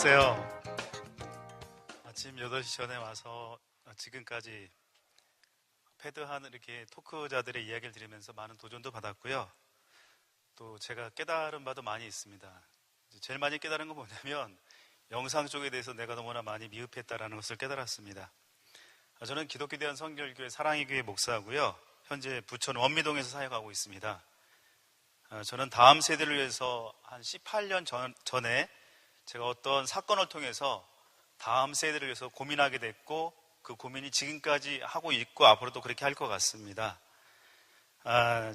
안녕하세요. 아침 8시 전에 와서 지금까지 패드한 이렇게 토크자들의 이야기를 들으면서 많은 도전도 받았고요. 또 제가 깨달은 바도 많이 있습니다. 제일 많이 깨달은 건 뭐냐면 영상 쪽에 대해서 내가 너무나 많이 미흡했다라는 것을 깨달았습니다. 저는 기독교 대한 성결교회 사랑의 교회 목사고요. 현재 부천 원미동에서 사역하고 있습니다. 저는 다음 세대를 위해서 한 18년 전에 제가 어떤 사건을 통해서 다음 세대를 위해서 고민하게 됐고 그 고민이 지금까지 하고 있고 앞으로도 그렇게 할 것 같습니다.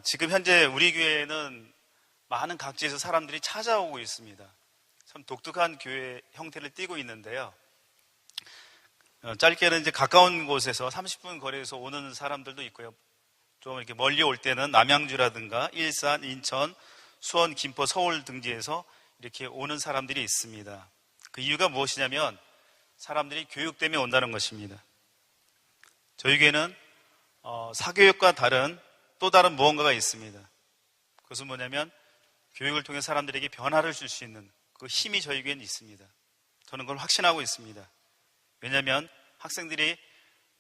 지금 현재 우리 교회에는 많은 각지에서 사람들이 찾아오고 있습니다. 참 독특한 교회 형태를 띠고 있는데요. 짧게는 이제 가까운 곳에서 30분 거리에서 오는 사람들도 있고요. 좀 이렇게 멀리 올 때는 남양주라든가 일산, 인천, 수원, 김포, 서울 등지에서 이렇게 오는 사람들이 있습니다. 그 이유가 무엇이냐면 사람들이 교육 때문에 온다는 것입니다. 저희 교회는 사교육과 다른 또 다른 무언가가 있습니다. 그것은 뭐냐면 교육을 통해 사람들에게 변화를 줄 수 있는 그 힘이 저희 교회는 있습니다. 저는 그걸 확신하고 있습니다. 왜냐하면 학생들이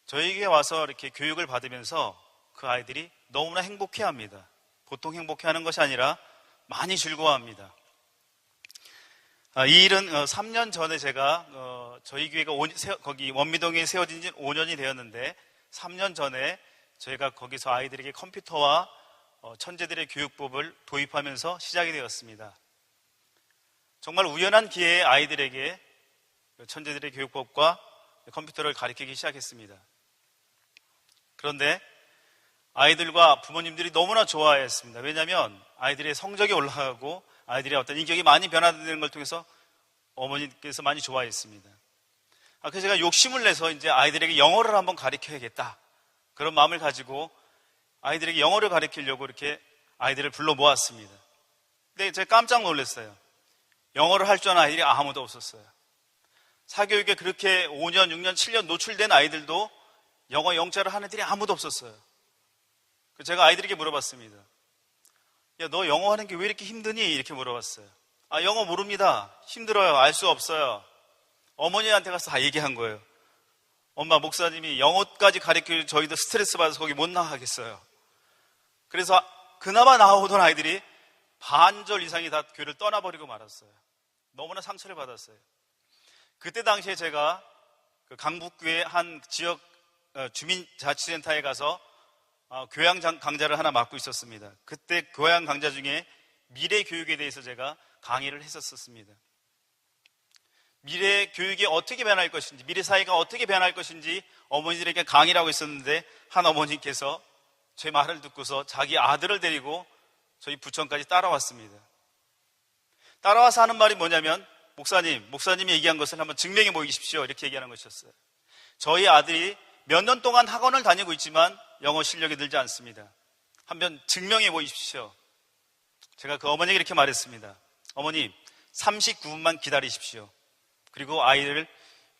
저희 교회에 와서 이렇게 교육을 받으면서 그 아이들이 너무나 행복해합니다. 보통 행복해하는 것이 아니라 많이 즐거워합니다. 이 일은 3년 전에 제가 저희 교회가 거기 원미동에 세워진 지 5년이 되었는데 3년 전에 저희가 거기서 아이들에게 컴퓨터와 천재들의 교육법을 도입하면서 시작이 되었습니다. 정말 우연한 기회에 아이들에게 천재들의 교육법과 컴퓨터를 가르치기 시작했습니다. 그런데 아이들과 부모님들이 너무나 좋아했습니다. 왜냐하면 아이들의 성적이 올라가고 아이들의 어떤 인격이 많이 변화되는 걸 통해서 어머니께서 많이 좋아했습니다. 그래서 제가 욕심을 내서 이제 아이들에게 영어를 한번 가르쳐야겠다. 그런 마음을 가지고 아이들에게 영어를 가르치려고 이렇게 아이들을 불러 모았습니다. 근데 제가 깜짝 놀랐어요. 영어를 할 줄 아는 아이들이 아무도 없었어요. 사교육에 그렇게 5년, 6년, 7년 노출된 아이들도 영어 영자를 하는 애들이 아무도 없었어요. 그래서 제가 아이들에게 물어봤습니다. 야, 너 영어 하는 게 왜 이렇게 힘드니? 이렇게 물어봤어요. 영어 모릅니다. 힘들어요. 알 수 없어요. 어머니한테 가서 다 얘기한 거예요. 엄마, 목사님이 영어까지 가르치고 저희도 스트레스 받아서 거기 못 나가겠어요. 그래서 그나마 나오던 아이들이 반절 이상이 다 교회를 떠나버리고 말았어요. 너무나 상처를 받았어요. 그때 당시에 제가 그 강북구의 한 지역 주민자치센터에 가서 교양 강좌를 하나 맡고 있었습니다. 그때 교양 강좌 중에 미래 교육에 대해서 제가 강의를 했었습니다. 미래 교육이 어떻게 변할 것인지, 미래 사회가 어떻게 변할 것인지 어머니들에게 강의를 하고 있었는데 한 어머니께서 제 말을 듣고서 자기 아들을 데리고 저희 부천까지 따라왔습니다. 따라와서 하는 말이 뭐냐면 목사님이 얘기한 것을 한번 증명해 보이십시오. 이렇게 얘기하는 것이었어요. 저희 아들이 몇 년 동안 학원을 다니고 있지만 영어 실력이 늘지 않습니다. 한번 증명해 보이십시오. 제가 그 어머니에게 이렇게 말했습니다. 어머니, 39분만 기다리십시오. 그리고 아이를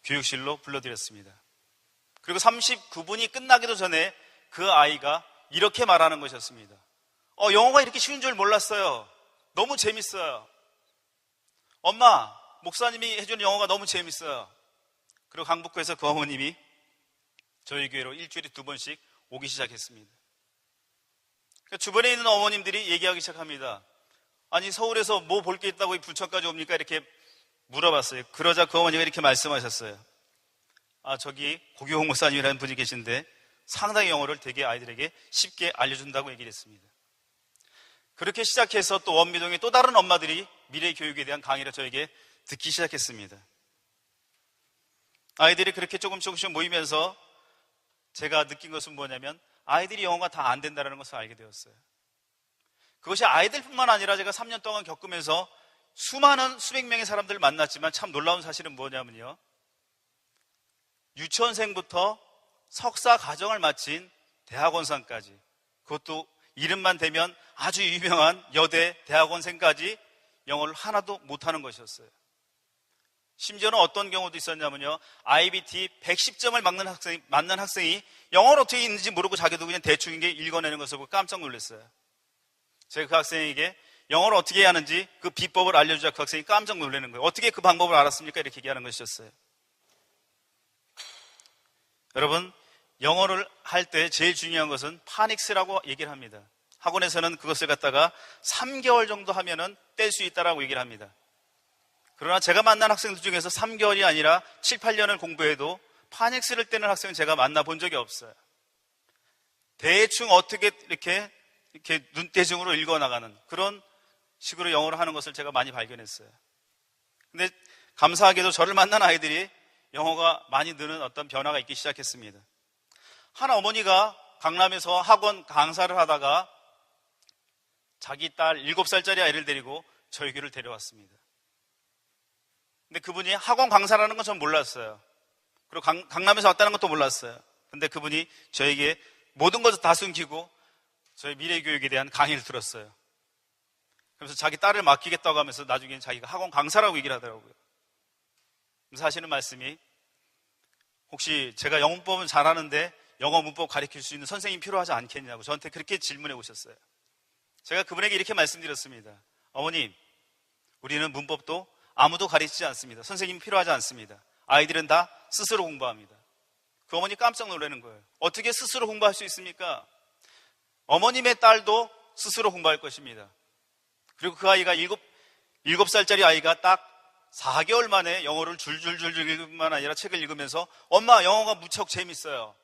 교육실로 불러드렸습니다. 그리고 39분이 끝나기도 전에 그 아이가 이렇게 말하는 것이었습니다. 영어가 이렇게 쉬운 줄 몰랐어요. 너무 재밌어요. 엄마, 목사님이 해주는 영어가 너무 재밌어요. 그리고 강북구에서 그 어머님이 저희 교회로 일주일에 2번씩 오기 시작했습니다. 그러니까 주변에 있는 어머님들이 얘기하기 시작합니다. 아니, 서울에서 뭐 볼 게 있다고 부천까지 옵니까? 이렇게 물어봤어요. 그러자 그 어머니가 이렇게 말씀하셨어요. 저기 고교홍 목사님이라는 분이 계신데 상당히 영어를 되게 아이들에게 쉽게 알려준다고 얘기를 했습니다. 그렇게 시작해서 또 원미동의 또 다른 엄마들이 미래 교육에 대한 강의를 저에게 듣기 시작했습니다. 아이들이 그렇게 조금씩 모이면서 제가 느낀 것은 뭐냐면 아이들이 영어가 다 안 된다는 것을 알게 되었어요. 그것이 아이들뿐만 아니라 제가 3년 동안 겪으면서 수백 명의 사람들을 만났지만 참 놀라운 사실은 뭐냐면요, 유치원생부터 석사 과정을 마친 대학원생까지, 그것도 이름만 대면 아주 유명한 여대 대학원생까지 영어를 하나도 못하는 것이었어요. 심지어는 어떤 경우도 있었냐면요, IBT 110점을 맞는 학생이 영어를 어떻게 있는지 모르고 자기도 그냥 대충 읽어내는 것을 보고 깜짝 놀랐어요. 제가 그 학생에게 영어를 어떻게 해야 하는지 그 비법을 알려주자 그 학생이 깜짝 놀라는 거예요. 어떻게 그 방법을 알았습니까? 이렇게 얘기하는 것이었어요. 여러분, 영어를 할 때 제일 중요한 것은 파닉스라고 얘기를 합니다. 학원에서는 그것을 갖다가 3개월 정도 하면은 뗄 수 있다라고 얘기를 합니다. 그러나 제가 만난 학생들 중에서 3개월이 아니라 7, 8년을 공부해도 파닉스를 떼는 학생은 제가 만나본 적이 없어요. 대충 어떻게 이렇게 눈대중으로 읽어나가는 그런 식으로 영어를 하는 것을 제가 많이 발견했어요. 근데 감사하게도 저를 만난 아이들이 영어가 많이 느는 어떤 변화가 있기 시작했습니다. 한 어머니가 강남에서 학원 강사를 하다가 자기 딸 7살짜리 아이를 데리고 저희 교회를 데려왔습니다. 근데 그분이 학원 강사라는 건 전 몰랐어요. 그리고 강남에서 왔다는 것도 몰랐어요. 근데 그분이 저에게 모든 것을 다 숨기고 저희 미래교육에 대한 강의를 들었어요. 그래서 자기 딸을 맡기겠다고 하면서 나중에 자기가 학원 강사라고 얘기를 하더라고요. 그래서 하시는 말씀이, 혹시 제가 영어 문법은 잘하는데 영어 문법 가르칠 수 있는 선생님이 필요하지 않겠냐고 저한테 그렇게 질문해 오셨어요. 제가 그분에게 이렇게 말씀드렸습니다. 어머님, 우리는 문법도 아무도 가르치지 않습니다. 선생님이 필요하지 않습니다. 아이들은 다 스스로 공부합니다. 그 어머니 깜짝 놀라는 거예요. 어떻게 스스로 공부할 수 있습니까? 어머님의 딸도 스스로 공부할 것입니다. 그리고 그 아이가 7살짜리 아이가 딱 4개월 만에 영어를 줄줄줄 읽을 뿐만 아니라 책을 읽으면서 엄마, 영어가 무척 재밌어요,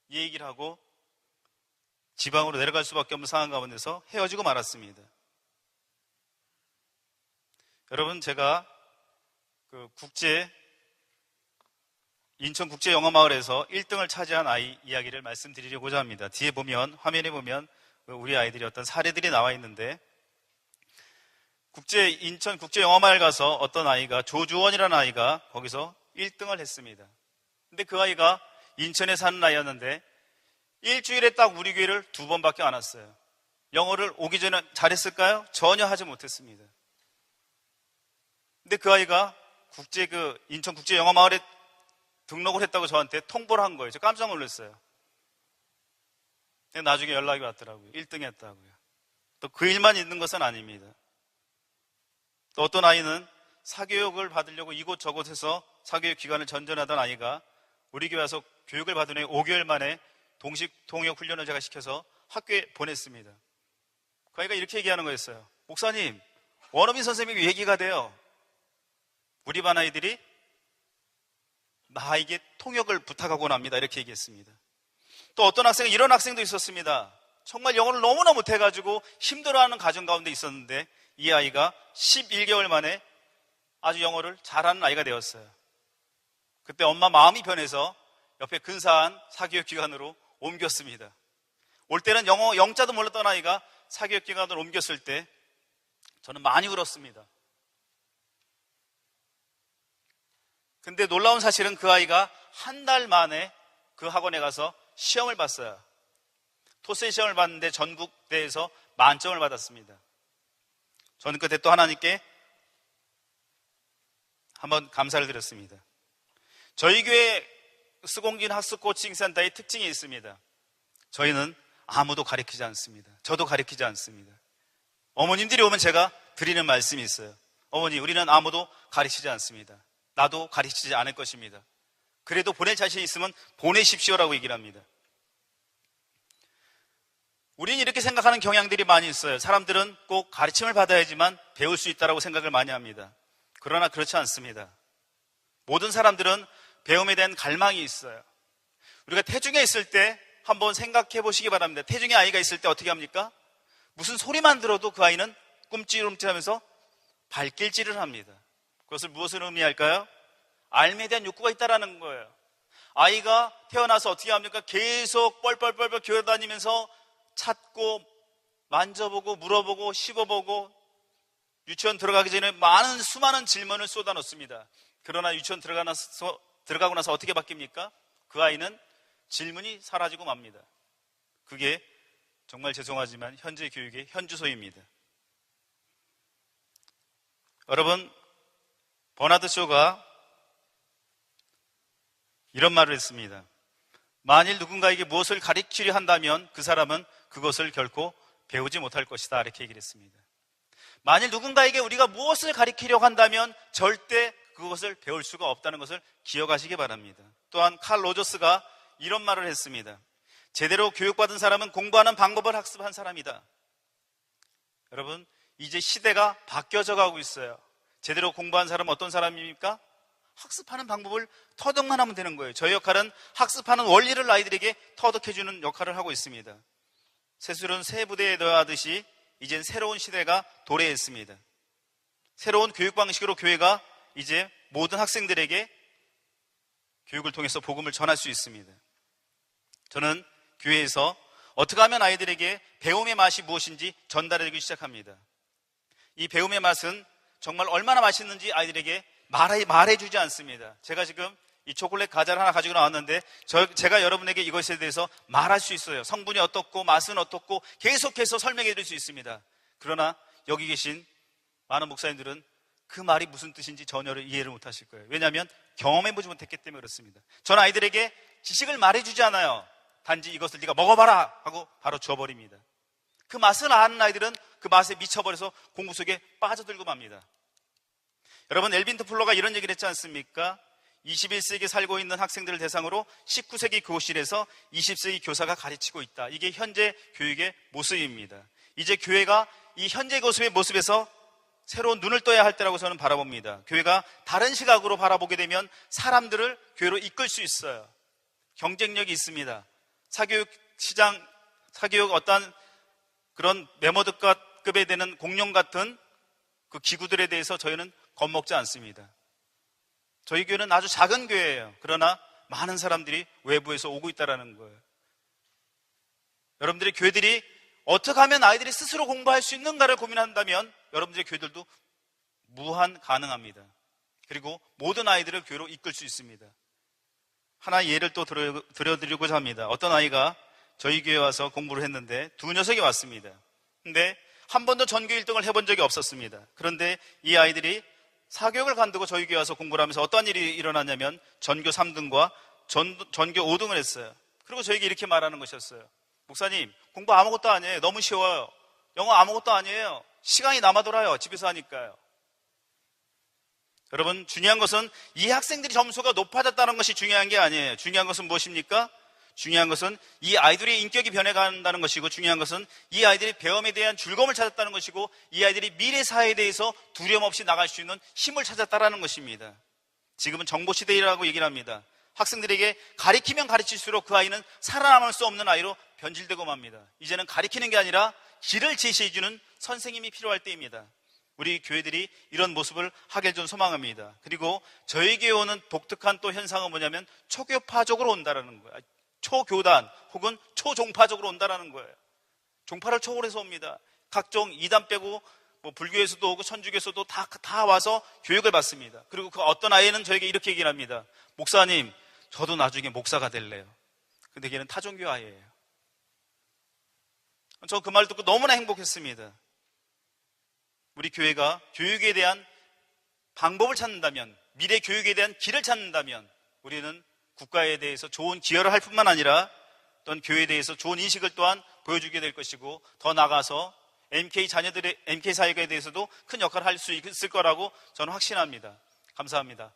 이 얘기를 하고 지방으로 내려갈 수밖에 없는 상황 가운데서 헤어지고 말았습니다. 여러분, 제가 그 인천국제영어마을에서 1등을 차지한 아이 이야기를 말씀드리려고자 합니다. 뒤에 보면, 화면에 보면 우리 아이들이 어떤 사례들이 나와 있는데, 인천국제영어마을 가서 어떤 아이가, 조주원이라는 아이가 거기서 1등을 했습니다. 근데 그 아이가 인천에 사는 아이였는데 일주일에 딱 우리 교회를 2번밖에 안 왔어요. 영어를 오기 전에 잘했을까요? 전혀 하지 못했습니다. 근데 그 아이가 인천국제영어마을에 등록을 했다고 저한테 통보를 한 거예요. 저 깜짝 놀랐어요. 근데 나중에 연락이 왔더라고요. 1등 했다고요. 또 그 일만 있는 것은 아닙니다. 또 어떤 아이는 사교육을 받으려고 이곳저곳에서 사교육 기관을 전전하던 아이가 우리 교회 와서 교육을 받은 후에 5개월 만에 동식 통역 훈련을 제가 시켜서 학교에 보냈습니다. 그 아이가 이렇게 얘기하는 거였어요. 목사님, 원어민 선생님이 얘기가 돼요. 우리 반 아이들이 나에게 통역을 부탁하곤 합니다. 이렇게 얘기했습니다. 또 어떤 학생은 이런 학생도 있었습니다. 정말 영어를 너무나 못해가지고 힘들어하는 가정 가운데 있었는데 이 아이가 11개월 만에 아주 영어를 잘하는 아이가 되었어요. 그때 엄마 마음이 변해서 옆에 근사한 사교육 기관으로 옮겼습니다. 올 때는 영어 영자도 몰랐던 아이가 사교육 기관으로 옮겼을 때 저는 많이 울었습니다. 근데 놀라운 사실은 그 아이가 한 달 만에 그 학원에 가서 시험을 봤어요. 토스의 시험을 봤는데 전국대회에서 만점을 받았습니다. 저는 그때 또 하나님께 한번 감사를 드렸습니다. 저희 교회 스공진 학습 코칭 센터의 특징이 있습니다. 저희는 아무도 가르치지 않습니다. 저도 가르치지 않습니다. 어머님들이 오면 제가 드리는 말씀이 있어요. 어머니, 우리는 아무도 가르치지 않습니다. 나도 가르치지 않을 것입니다. 그래도 보낼 자신이 있으면 보내십시오라고 얘기를 합니다. 우리는 이렇게 생각하는 경향들이 많이 있어요. 사람들은 꼭 가르침을 받아야지만 배울 수 있다고 생각을 많이 합니다. 그러나 그렇지 않습니다. 모든 사람들은 배움에 대한 갈망이 있어요. 우리가 태중에 있을 때 한번 생각해 보시기 바랍니다. 태중에 아이가 있을 때 어떻게 합니까? 무슨 소리만 들어도 그 아이는 꿈찔꿈찔하면서 발길질을 합니다. 그것을 무엇을 의미할까요? 알에 대한 욕구가 있다는 거예요. 아이가 태어나서 어떻게 합니까? 계속 뻘뻘뻘뻘 교회 다니면서 찾고 만져보고 물어보고 씹어보고 유치원 들어가기 전에 수많은 질문을 쏟아놓습니다. 그러나 유치원 들어가고 나서 어떻게 바뀝니까? 그 아이는 질문이 사라지고 맙니다. 그게 정말 죄송하지만 현재 교육의 현주소입니다. 여러분, 버나드 쇼가 이런 말을 했습니다. 만일 누군가에게 무엇을 가르치려 한다면 그 사람은 그것을 결코 배우지 못할 것이다, 이렇게 얘기를 했습니다. 만일 누군가에게 우리가 무엇을 가르치려고 한다면 절대 그것을 배울 수가 없다는 것을 기억하시기 바랍니다. 또한 칼 로저스가 이런 말을 했습니다. 제대로 교육받은 사람은 공부하는 방법을 학습한 사람이다. 여러분, 이제 시대가 바뀌어져 가고 있어요. 제대로 공부한 사람은 어떤 사람입니까? 학습하는 방법을 터득만 하면 되는 거예요. 저희 역할은 학습하는 원리를 아이들에게 터득해주는 역할을 하고 있습니다. 새술은 새 부대에 넣어야 하듯이 이젠 새로운 시대가 도래했습니다. 새로운 교육 방식으로 교회가 이제 모든 학생들에게 교육을 통해서 복음을 전할 수 있습니다. 저는 교회에서 어떻게 하면 아이들에게 배움의 맛이 무엇인지 전달해주기 시작합니다. 이 배움의 맛은 정말 얼마나 맛있는지 아이들에게 말해주지 않습니다. 제가 지금 이 초콜릿 과자를 하나 가지고 나왔는데 제가 여러분에게 이것에 대해서 말할 수 있어요. 성분이 어떻고 맛은 어떻고 계속해서 설명해 드릴 수 있습니다. 그러나 여기 계신 많은 목사님들은 그 말이 무슨 뜻인지 전혀 이해를 못하실 거예요. 왜냐하면 경험해보지 못했기 때문에 그렇습니다. 저는 아이들에게 지식을 말해주지 않아요. 단지 이것을 네가 먹어봐라 하고 바로 줘버립니다. 그 맛을 아는 아이들은 그 맛에 미쳐버려서 공부 속에 빠져들고 맙니다. 여러분, 엘빈 토플러가 이런 얘기를 했지 않습니까? 21세기에 살고 있는 학생들을 대상으로 19세기 교실에서 20세기 교사가 가르치고 있다. 이게 현재 교육의 모습입니다. 이제 교회가 이 현재 교수의 모습에서 새로운 눈을 떠야 할 때라고 저는 바라봅니다. 교회가 다른 시각으로 바라보게 되면 사람들을 교회로 이끌 수 있어요. 경쟁력이 있습니다. 사교육 시장, 사교육 어떤 그런 메모드급에 되는 공룡 같은 그 기구들에 대해서 저희는 겁먹지 않습니다. 저희 교회는 아주 작은 교회예요. 그러나 많은 사람들이 외부에서 오고 있다는 거예요. 여러분들의 교회들이 어떻게 하면 아이들이 스스로 공부할 수 있는가를 고민한다면 여러분들의 교회들도 무한 가능합니다. 그리고 모든 아이들을 교회로 이끌 수 있습니다. 하나의 예를 또 들려드리고자 합니다. 어떤 아이가 저희 교회에 와서 공부를 했는데 두 녀석이 왔습니다. 근데 한 번도 전교 1등을 해본 적이 없었습니다. 그런데 이 아이들이 사교육을 관두고 저희 교회에 와서 공부를 하면서 어떤 일이 일어났냐면 전교 3등과 전교 5등을 했어요. 그리고 저에게 이렇게 말하는 것이었어요. 목사님, 공부 아무것도 아니에요. 너무 쉬워요. 영어 아무것도 아니에요. 시간이 남아돌아요. 집에서 하니까요. 여러분, 중요한 것은 이 학생들이 점수가 높아졌다는 것이 중요한 게 아니에요. 중요한 것은 무엇입니까? 중요한 것은 이 아이들의 인격이 변해간다는 것이고, 중요한 것은 이 아이들이 배움에 대한 즐거움을 찾았다는 것이고, 이 아이들이 미래 사회에 대해서 두려움 없이 나갈 수 있는 힘을 찾았다는 것입니다. 지금은 정보시대라고 얘기를 합니다. 학생들에게 가르치면 가르칠수록 그 아이는 살아남을 수 없는 아이로 변질되고 맙니다. 이제는 가르치는 게 아니라 길을 제시해주는 선생님이 필요할 때입니다. 우리 교회들이 이런 모습을 하길 좀 소망합니다. 그리고 저희 교회 오는 독특한 또 현상은 뭐냐면 초교파적으로 온다라는 거예요. 초교단 혹은 초종파적으로 온다라는 거예요. 종파를 초월해서 옵니다. 각종 이단 빼고 불교에서도 오고 천주교에서도 다 와서 교육을 받습니다. 그리고 그 어떤 아이는 저에게 이렇게 얘기를 합니다. 목사님, 저도 나중에 목사가 될래요. 근데 걔는 타종교 아이예요. 저 그 말 듣고 너무나 행복했습니다. 우리 교회가 교육에 대한 방법을 찾는다면, 미래 교육에 대한 길을 찾는다면 우리는 국가에 대해서 좋은 기여를 할 뿐만 아니라 또한 교회에 대해서 좋은 인식을 또한 보여주게 될 것이고, 더 나아가서 MK 자녀들의 MK 사역에 대해서도 큰 역할을 할 수 있을 거라고 저는 확신합니다. 감사합니다.